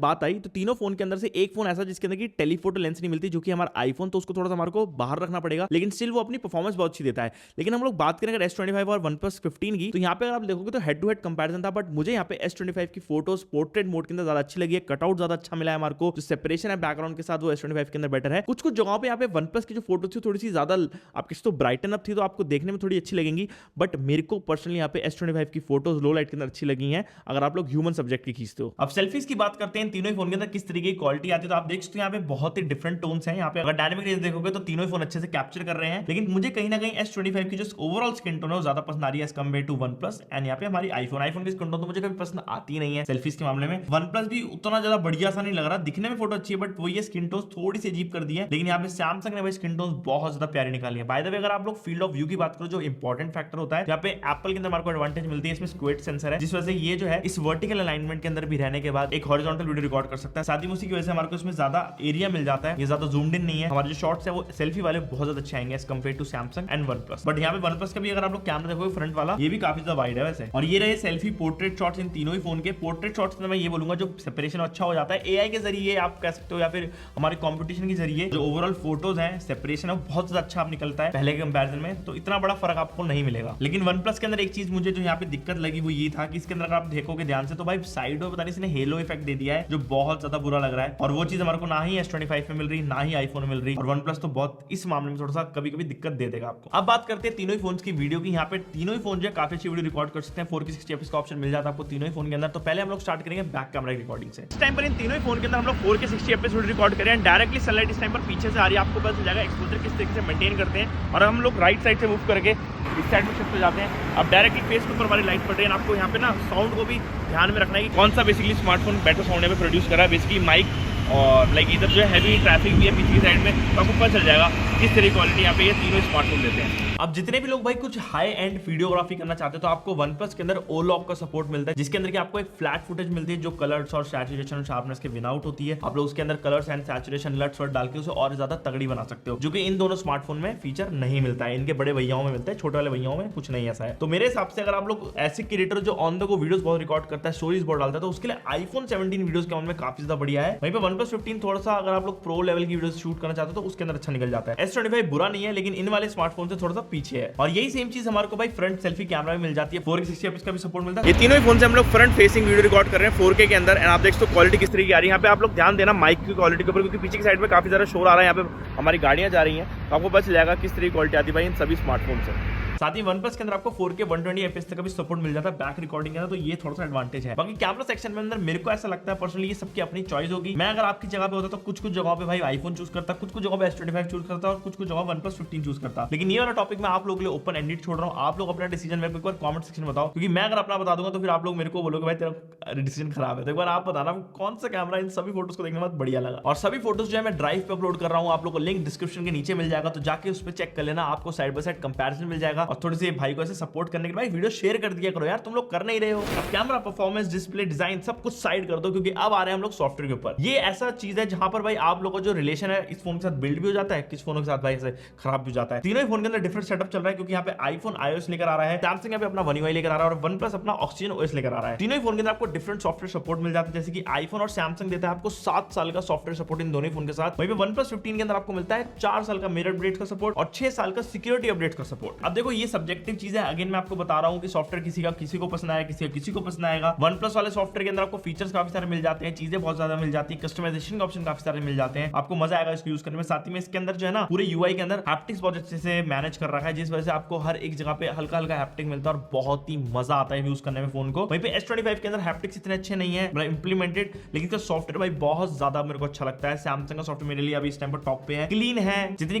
बात आई तो तीनों फोन के अंदर से एक फोन ऐसा जिसके अंदर की टेलीफोटो लेंस नहीं मिलती, जो कि हमारा आईफोन, तो उसको थोड़ा सा हमारे को बाहर रखना पड़ेगा, लेकिन स्टिल वो अपनी परफॉर्मेंस बहुत अच्छी देता है। लेकिन हम लोग बात करें अगर S25 और OnePlus 15 की, तो यहाँ पे अगर आप देखोगे तो हेड टू हेड कंपैरिजन था, बट मुझे यहाँ पे S25 की फोटोज पोर्ट्रेट मोड के अंदर ज्यादा अच्छी लगी है, कटआउट ज्यादा अच्छा मिला है हमारे को, जो सेपरेशन है बैकग्राउंड के साथ वो S25 के अंदर बेटर है। कुछ जगहों पे यहाँ पे OnePlus की जो फोटो थी थोड़ी सी ज्यादा आपकी तो ब्राइटन अप थी, तो आपको देखने में थोड़ी अच्छी लगेंगी, बट मेरे को पर्सनली यहाँ पे S25 की फोटोज लो लाइट के अंदर अच्छी लगी हैं, अगर आप लोग ह्यूमन सब्जेक्ट की खींचते हो। अब सेल्फीज की बात करते हैं, तीनों ही फोन के अंदर किस तरीके की क्वालिटी आती है, तो आप देख सकते हो यहाँ पे बहुत ही डिफरेंट टोन्स हैं। यहाँ पे अगर डायनामिक रेंज देखोगे तो तीनों ही फोन अच्छे से कैप्चर कर रहे हैं, लेकिन मुझे कहीं ना कहीं S25 की जो ओवरऑल स्किन टोन है वो ज्यादा पसंद आ रही है as compare to OnePlus। And यहाँ पे हमारी आईफोन की स्किन टोन तो मुझे कभी पसंद आती नहीं है सेल्फीज के मामले में। OnePlus भी उतना ज्यादा बढ़िया सा नहीं लग रहा, दिखने में फोटो अच्छी है, बट वो ये स्किन टोन थोड़ी सी अजीब कर दी है। लेकिन यहाँ पे सैमसंग ने भाई स्किन टोन बहुत ज्यादा प्यारी निकाली है। बाय द वे अगर आप लोग फील्ड ऑफ व्यू की बात करो, जो इंपॉर्टेंट फैक्टर होता है, यहाँ पे एप्पल के अंदर हमारे को एडवांटेज मिलती है, इसमें स्क्वेड सेंसर है, जिस वजह से ये जो है इस वर्टिकल अलाइनमेंट के अंदर भी रहने के बाद एक हॉरिजॉन्टल वीडियो रिकॉर्ड कर सकता है। साथ ही उसी की वजह से हमारे को इसमें ज्यादा एरिया मिल जाता है, ये ज्यादा जूम्ड इन नहीं है। हमारे जो शॉट्स है वो सेल्फी वाले बहुत ज्यादा अच्छे आएंगे as compare to Samsung and OnePlus। But यहाँ पे OnePlus का भी अगर आप लोग कैमरा देखोगे फ्रंट वाला, ये भी काफी ज्यादा वाइड है वैसे। और ये रहे सेल्फी पोर्ट्रेट शॉट्स इन तीनों ही फोन के। पोर्ट्रेट शॉट्स में मैं ये बोलूंगा जो सेपरेशन अच्छा हो जाता है एआई के जरिए आप कह सकते हो, या फिर हमारे कंपटीशन के जरिए जो ओवरऑल फोटोज है सेपरेशन है बहुत ज्यादा अच्छा आप निकलता है पहले के कंपैरिजन में, तो इतना बड़ा फर्क आपको नहीं मिलेगा। लेकिन OnePlus के अंदर एक चीज मुझे जो यहाँ पे दिक्कत लगी वो ये था कि इसके अंदर अगर आप देखोगे ध्यान से तो भाई साइड में पता नहीं इसने हेलो इफेक्ट दे दिया है, जो बहुत ज्यादा बुरा लग रहा है। और वो चीज हमारे को ना ही S25 में मिल रही, ना ही आईफोन में मिल रही, और OnePlus तो बहुत इस मामले में थोड़ा सा कभी कभी दिक्कत दे देगा आपको। अब बात करते हैं तीनों ही फोन की वीडियो की। यहाँ पे तीनों ही फोन जो है काफी अच्छी वीडियो रिकॉर्ड कर सकते हैं, 4K 60 FPS का ऑप्शन मिल जाता है आपको तीनों ही फोन के अंदर। तो पहले हम लोग स्टार्ट करेंगे बैक कैमरा की रिकॉर्डिंग से। इस टाइम पर इन तीनों ही फोन के अंदर हम लोग 4K 60 FPS वीडियो रिकॉर्ड करें, डायरेक्टली सनलाइट इस टाइम पर पीछे से आ रही है, आपको पता चल जाएगा एक्सपोजर किस तरीके से मेंटेन करते हैं। और हम लोग राइट साइड से मूव करके इस साइड में शिफ्ट हो जाते हैं। अब डायरेक्टली फेस के ऊपर हमारी लाइट पड़ रही है, आपको यहाँ पे ना साउंड को भी ध्यान में रखना है कि कौन सा बेसिकली स्मार्टफोन बेटर साउंड यहाँ पे प्रोड्यूस कर रहा है। बेसिकली माइक और लाइक इधर जो है हैवी ट्रैफिक भी है पीछे की साइड में, तो आपको पता चल जाएगा किस तरह की क्वालिटी यहाँ पे ये तीनों स्मार्टफोन देते हैं। अब जितने भी लोग भाई कुछ हाई एंड वीडियोग्राफी करना चाहते हैं तो आपको OnePlus के अंदर O-Log का सपोर्ट मिलता है, जिसके अंदर कि आपको एक फ्लैट फुटेज मिलती है जो कलर्स और सैचुरेशन और शार्पनेस के विदाउट होती है। आप लोग उसके अंदर कलर्स एंड सैचुरेशन लट्स और डाल के उसे और ज्यादा तगड़ी बना सकते हो, जो कि इन दोनों स्मार्टफोन में फीचर नहीं मिलता है। इनके बड़े भैयाओं में मिलता है, छोटे वाले भैयाओं में कुछ नहीं ऐसा है। तो मेरे हिसाब से अगर आप लोग ऐसे क्रिएटर जो ऑन द गो वीडियोस बहुत रिकॉर्ड करता है, स्टोरीज बहुत डालता है, तो उसके लिए iPhone 17 वीडियोस के में काफी ज्यादा बढ़िया है। वहीं पे OnePlus 15 थोड़ा सा अगर आप लोग प्रो लेवल की वीडियोस शूट करना चाहते हो तो उसके अंदर अच्छा निकल जाता है। S25 बुरा नहीं है, लेकिन इन वाले स्मार्टफोन से थोड़ा सा पीछे है। और यही सेम चीज हमारे को भाई फ्रंट सेल्फी कैमरा में मिल जाती है, 4K 60 FPS का भी सपोर्ट मिलता है। ये तीनों ही फोन से हम लोग फ्रंट फेसिंग वीडियो रिकॉर्ड कर रहे हैं 4K के अंदर, एंड आप देख सकते हो क्वालिटी किस तरह की आ रही है। यहाँ पे आप लोग ध्यान देना माइक की क्वालिटी के ऊपर, क्योंकि पीछे की साइड में काफी ज्यादा शोर आ रहा है, यहाँ पे हमारी गाड़ियां जा रही हैं, तो आपको पता चल जाएगा किस तरह की क्वालिटी आती है भाई इन सभी स्मार्टफोन से। साथ ही OnePlus के अंदर आपको 4K 120 FPS तक का भी सपोर्ट मिल जाता है बैक रिकॉर्डिंग के अंदर, तो ये थोड़ा सा एडवांटेज है। बाकी कैमरा सेक्शन में अंदर मेरे को ऐसा लगता है पर्सनली ये सबकी अपनी चॉइस होगी। मैं अगर आपकी जगह पे होता तो कुछ जगहों पे भाई आईफोन चूज करता, कुछ जगहों पे S25 चूज करता और कुछ जगह OnePlus 15 चूज करता। लेकिन ये वाला टॉपिक मैं आप लोगों के लिए ओपन एंडेड छोड़ रहा हूँ, आप लोग अपना डिसीजन मेरे को एक बार कमेंट सेक्शन में बताओ, क्योंकि मैं अगर अपना बता दूंगा तो फिर आप लोग मेरे को बोलोगे भाई तेरा डिसीजन खराब है। तो एक बार आप बताना कौन सा कैमरा इन सभी फोटोज को देखने में बढ़िया लगा। और सभी फोटोज जो है मैं ड्राइव पे अपलोड कर रहा हूँ, आप लोग को लिंक डिस्क्रिप्शन के नीचे मिल जाएगा, तो जाके उस पर चेक कर लेना, आपको साइड बाय साइड कंपैरिजन मिल जाएगा। और थोड़ी सी भाई को सपोर्ट करने के बाद वीडियो शेयर कर दिया करो यार, तुम लोग कर नहीं रहे हो। अब कैमरा परफॉर्मेंस डिस्प्ले डिजाइन सब कुछ साइड कर दो, क्योंकि अब आ रहे हैं हम लोग सॉफ्टवेयर के ऊपर। ये ऐसा चीज है जहां पर भाई आप लोगों का जो रिलेशन है इस फोन के साथ बिल्ड भी हो जाता है, किस फोन के साथ भाई ऐसे खराब भी हो जाता है। तीनों ही फोन के अंदर डिफरेंट सेटअप चल रहा है, क्योंकि यहाँ पे आईफोन iOS लेकर आ रहा है, सैमसंग यहाँ पे अपना One UI लेकर आ रहा है, और OnePlus अपना Oxygen OS लेकर आ रहा है। तीनों ही फोन के अंदर आपको डिफरेंट सॉफ्टवेयर सपोर्ट मिल जाता है, जैसे कि आईफोन और सैमसंग देता है आपको 7 साल का सॉफ्टवेयर सपोर्ट इन दोनों फोन के साथ। वहीं पे OnePlus 15 के अंदर आपको मिलता है 4 साल का मिरर अपडेट का सपोर्ट और 6 साल का सिक्योरिटी अपडेट का सपोर्ट। अब देखो ये सब्जेक्टिव चीज है, अगेन मैं आपको बता रहा हूँ कि सॉफ्टवेयर किसी को पसंद आएगा, किसी को पसंद आएगा। OnePlus वाले सॉफ्टवेयर के अंदर आपको फीचर्स काफी सारे मिल जाते हैं, चीजें बहुत ज्यादा मिल जाती है, कस्टमाइजेशन के ऑप्शन काफी सारे मिल जाते हैं, आपको मजा आएगा इसको यूज करने में। साथ ही में इसके अंदर जो है ना पूरे UI के अंदर हैप्टिक्स बहुत अच्छे से मैनेज कर रखा है, जिस वजह से आपको हर एक जगह पे हल्का हल्का हैप्टिक मिलता है और बहुत ही मजा आता है यूज करने में फोन को। वहीं पे S25 के अंदर हैप्टिक्स इतने अच्छे नहीं है इंप्लीमेंटेड, लेकिन इसका सॉफ्टवेयर भाई बहुत ज्यादा मेरे को अच्छा लगता है। सैमसंग का सॉफ्टवेयर मेरे लिए अभी इस टाइम पर टॉप पे है, क्लीन है, जितनी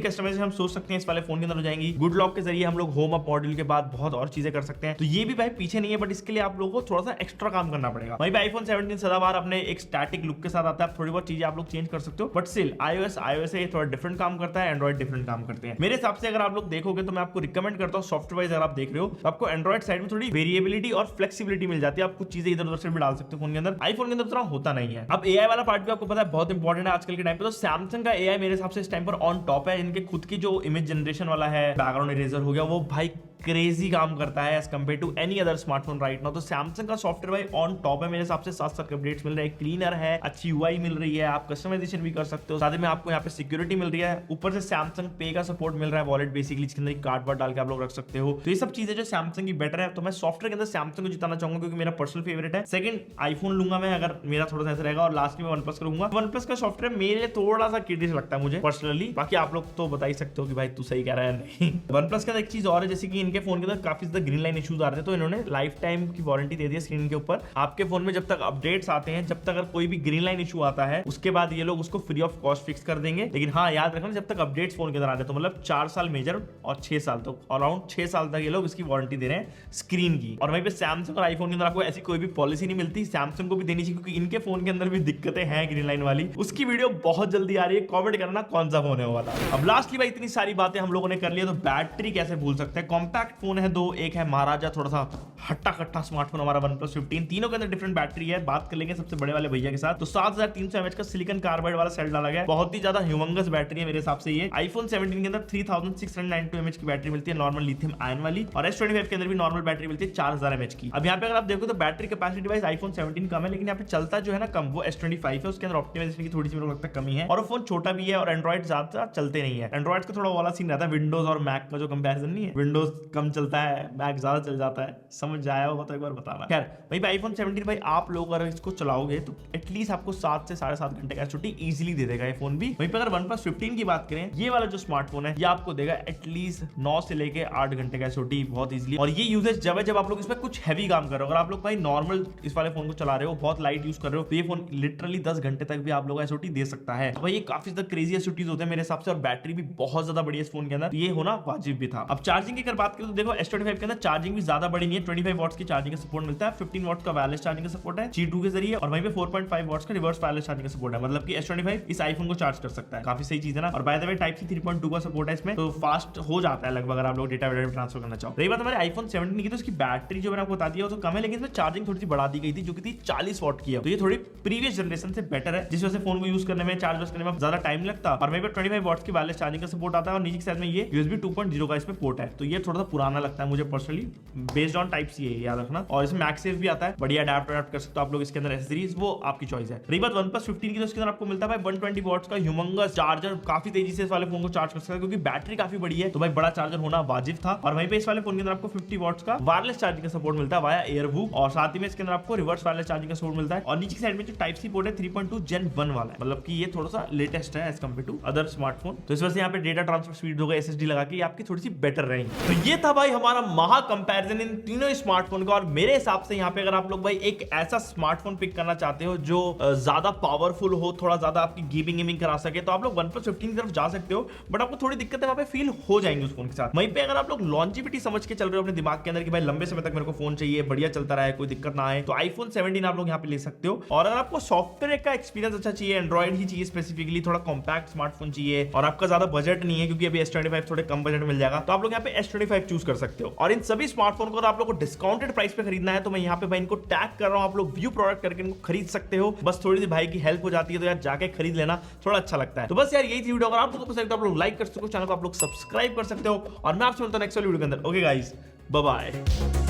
कस्टमाइजेशन हम सोच सकते हैं इस वाले फोन के अंदर हो जाएंगी। गुड लॉक के जरिए हम लोग होम अप मॉड्यूल के बाद बहुत और चीजें कर सकते हैं, तो ये भी भाई पीछे नहीं है, बट इसके लिए आप लोगों को थोड़ा सा एक्स्ट्रा काम करना पड़ेगा। वहीं पे iPhone 17 सदाबहार अपने एक स्टैटिक लुक के साथ आता है, थोड़ी बहुत चीजें आप लोग चेंज कर सकते हो, बट स्टिल iOS है थोड़ा डिफरेंट काम करता है, एंड्रॉइड डिफरेंट काम करते हैं। मेरे हिसाब से अगर आप लोग देखोगे तो मैं आपको रिकमेंड करता हूं सॉफ्टवेयर वाइज अगर आप देख रहे हो तो आपको एंड्रॉइड साइड में थोड़ी वेरिएबिलिटी और फ्लेक्सिबिलिटी मिल जाती है, आप कुछ चीजें इधर उधर से भी डाल सकते हो फोन के अंदर, आईफोन के अंदर उतना होता नहीं है। अब AI वाला पार्ट भी आपको पता है बहुत इंपॉर्टेंट है आजकल के टाइम पे, तो सैमसंग का AI मेरे हिसाब से इस टाइम पर ऑन टॉप है। इनके खुद की जो इमेज जनरेशन वाला है, बैकग्राउंड इरेजर हो गया, वो भाई क्रेजी काम करता है as compare to any other smartphone right now. तो सैमसंग का सॉफ्टवेयर भाई ऑन टॉप है मेरे हिसाब से, साथ अपडेट्स मिल रहे हैं, क्लीनर है, अच्छी यूआई मिल रही है, आप कस्टमाइजेशन भी कर सकते हो, साथ में आपको यहाँ पे सिक्योरिटी मिल रही है, ऊपर से सैमसंग पे का सपोर्ट मिल रहा है, वॉलेट बेसिकली जिसके अंदर कार्ड वार्ड डाल के आप लोग रख सकते हो। तो ये सब चीजें जो सैमसंग की बेटर है, तो मैं सॉफ्टवेयर के अंदर सैमसंग को जिताना चाहूंगा क्योंकि मेरा पर्सनल फेवरेट है। सेकंड आईफोन लूंगा मैं अगर मेरा थोड़ा सा ऐसा रहेगा, और लास्ट में OnePlus करूंगा। OnePlus का सॉफ्टवेयर मेरे लिए थोड़ा सा किडिश लगता है मुझे पर्सनली, बाकी आप लोग तो बता ही सकते हो कि भाई तू सही कह रहा है नहीं। OnePlus के अंदर एक चीज और है, जैसे कि इनके फोन के अंदर काफी ज्यादा ग्रीन लाइन इश्यूज आ रहे थे, तो इन्होंने लाइफ टाइम की वारंटी दे दी है स्क्रीन के ऊपर। आपके फोन में जब तक अपडेट्स आते हैं, जब तक अगर कोई भी ग्रीन लाइन इशू आता है, उसके बाद ये लोग उसको फ्री ऑफ कॉस्ट फिक्स कर देंगे। लेकिन हाँ याद रखना, जब तक अपडेट्स फोन के अंदर आते हैं, तो मतलब 4 साल मेजर और 6 साल, तो अराउंड 6 साल तक ये लोग इसकी वारंटी दे रहे हैं स्क्रीन की। और वहीं पे सैमसंग और आईफोन के अंदर आपको ऐसी कोई भी पॉलिसी नहीं मिलती, सैमसंग को भी देनी चाहिए क्योंकि इनके फोन के अंदर भी दिक्कतें हैं ग्रीन लाइन वाली। उसकी वीडियो बहुत जल्दी आ रही है, कमेंट करना कौन सा फोन है वो वाला। अब लास्टली भाई इतनी सारी बातें हम लोगों ने कर ली है, तो बैटरी कैसे भूल सकते हैं। कॉम्पैक्ट फोन है दो, एक है महाराजा थोड़ा सा हट्टा कट्टा स्मार्टफोन हमारा OnePlus 15, तीनों के अंदर डिफरेंट बैटरी है। बात कर लेंगे सबसे बड़े वाले भैया के साथ, तो 7300 mAh का सिलिकॉन कार्बाइड वाला सेल डाला गया है, बहुत ही ज्यादा ह्यूमंगस बैटरी है मेरे हिसाब से। ये आईफोन 17 के अंदर 3692 mAh की बैटरी मिलती है नॉर्मल लिथियम आयन वाली, और S25 के अंदर भी नॉर्मल बैटरी मिलती है 4000 mAh की। अब यहाँ पे अगर आप देखो तो बैटरी कैपेसिटी वाइज आईफोन 17 कम है, लेकिन यहाँ पे चलता जो है ना कम, वो S25 है, उसके अंदर ऑप्टिमाइजेशन की थोड़ी सी मेरे को लगता है कमी है, और वो फोन छोटा भी है, और एंड्रॉइड ज्यादा चलते नहीं है। एंड्रॉइड का थोड़ा वाला सीन रहता है, विंडोज और मैक का जो कंपैरिजन नहीं है, विंडोज कम चलता है, मैक ज्यादा चल जाता है, समझ आया होगा तो एक बार बताना। खैर भाई आईफोन 17 भाई आप लोग अगर इसको चलाओगे तो एटलीस्ट आपको 7 से 7.5 घंटे का छुट्टी इजीली दे देगा ये फोन भी। वहीं पे अगर OnePlus 15 की बात करें, ये वाला जो स्मार्टफोन है ये आपको देगा एटलीस्ट 9 से लेके 8 घंटे का छुट्टी बहुत इजीली। और ये यूजेज जब आप लोग इसमें कुछ हैवी काम कर रहे हो, अगर आप लोग भाई नॉर्मल इस वाले फोन को चला रहे हो, बहुत लाइट यूज कर रहे हो, तो ये फोन लिटरली 10 घंटे तक भी आप लोग एसओटी दे सकता है। तो भाई ये काफी ज्यादा क्रेजी एसओटीज होते हैं मेरे हिसाब से, और बैटरी भी बहुत ज्यादा बड़ी है इस फोन के अंदर, ये होना वाजिब भी था। अब चार्जिंग की अगर बात करें तो देखो S25 के अंदर चार्जिंग भी ज्यादा बड़ी नहीं है, 25 वॉट्स की चार्जिंग का सपोर्ट मिलता है, 15 वॉट्स का वायरलेस चार्जिंग का सपोर्ट है G2 के जरिए, और वहीं पे 4.5 वॉट्स का रिवर्स वायरलेस चार्जिंग का सपोर्ट है, मतलब कि S25 इस आईफोन को चार्ज कर सकता है, काफी सही चीज है ना। और by the way type C 3.2 का सपोर्ट है इसमें, तो फास्ट हो जाता है लगभग अगर आप लोग डेटा ट्रांसफर करना चाहो। रही बात हमारे आईफोन 17 की, तो इसकी बैटरी जो मैंने आपको बता दिया वो तो कम है, लेकिन इसमें चार्जिंग थोड़ी सी बढ़ा दी गई थी जो कि थी 40 वॉट की है, तो ये थोड़ी प्रीवियस जनरेशन से बेटर है, जिस वजह से फोन को यूज करने में, चार्ज करने में ज्यादा टाइम लगता है। और वहीं पे 25 वॉट्स की वायरलेस चार्जिंग का सपोर्ट आता है, और नीचे के साइड में ये USB 2.0 का इसमें पोर्ट है, तो ये थोड़ा सा पुराना लगता है मुझे personally, based on type C है याद रखना। और इसमें मैगसेफ भी आता है, बढ़िया अडैप्ट कर सकते हो आप लोग इसके अंदर एक्सेसरीज, वो आपकी चॉइस है। रही बात OnePlus 15 की, तो इसके अंदर आपको मिलता है भाई 120 वॉट्स का ह्यूमंगस चार्जर, काफी तेजी से इस वाले फोन को चार्ज कर सकता है क्योंकि बैटरी काफी बड़ी है, तो भाई बड़ा चार्जर होना वाजिब था। और वहीं पे इस वाले फोन के अंदर आपको 50 वॉट्स का वायरलेस चार्जिंग का सपोर्ट मिलता है वाया एयरबूक, और साथ ही में इसके अंदर आपको रिवर्स वायरलेस चार्जिंग का सपोर्ट मिलता है। और नीचे की साइड में जो टाइप C पोर्ट है 3.2 Gen 1 वाला है, मतलब कि ये थोड़ा सा लेटेस्ट है as compare to other smartphone, तो इस वजह से यहाँ पे डेटा ट्रांसफर स्पीड होगा SSD लगा के आपकी थोड़ी सी बेटर रहेगी। तो ये था भाई हमारा महा कंपैरिजन इन तीनों स्मार्टफोन का। और मेरे हिसाब से यहाँ पे अगर आप लोग भाई एक ऐसा स्मार्टफोन पिक करना चाहते हो जो ज्यादा पावरफुल हो, थोड़ा ज्यादा आपकी गेमिंग करा सके, तो आप लोग OnePlus 15 की तरफ जा सकते हो, बट आपको थोड़ी दिक्कतें वहां पे फील हो जाएंगी उस फोन के साथ। वहीं पे अगर आप लोग लॉन्जिविटी समझ के चल रहे हो अपने दिमाग के अंदर कि भाई लंबे समय तक मेरे को फोन चाहिए, बढ़िया चलता रहा है, कोई दिक्कत ना आए, तो आईफोन 17 आप लोग यहाँ पे ले सकते हो। और अगर आपको सॉफ्टवेयर का एक्सपीरियंस अच्छा चाहिए, एंड्रॉइड ही चाहिए स्पेसिफिकली, थोड़ा कॉम्पैक्ट स्मार्टफोन चाहिए, और आपका ज्यादा बजट नहीं है क्योंकि अभी S25 थोड़े कम बजट मिल जाएगा, तो आप लोग यहाँ पे S25 चूज कर सकते हो। और इन सभी स्मार्टफोन को अगर आप लोग को डिस्काउंटेड प्राइस पे खरीदना है, तो मैं यहाँ पे भाई इनको टैग कर रहा हूँ, आप लोग व्यू प्रोडक्ट करके इनको खरीद सकते हो। बस थोड़ी सी भाई की हेल्प हो जाती है, तो यार जाके खरीद लेना, थोड़ा अच्छा लगता है। तो बस यार यही थी वीडियो, अगर आप लोगों को पसंद है तो आप लोग लाइक कर सकते हो, चैनल को आप लोग सब्सक्राइब कर सकते हो, और मैं आपसे मिलता हूं नेक्स्ट वीडियो के अंदर। Okay guys, bye bye.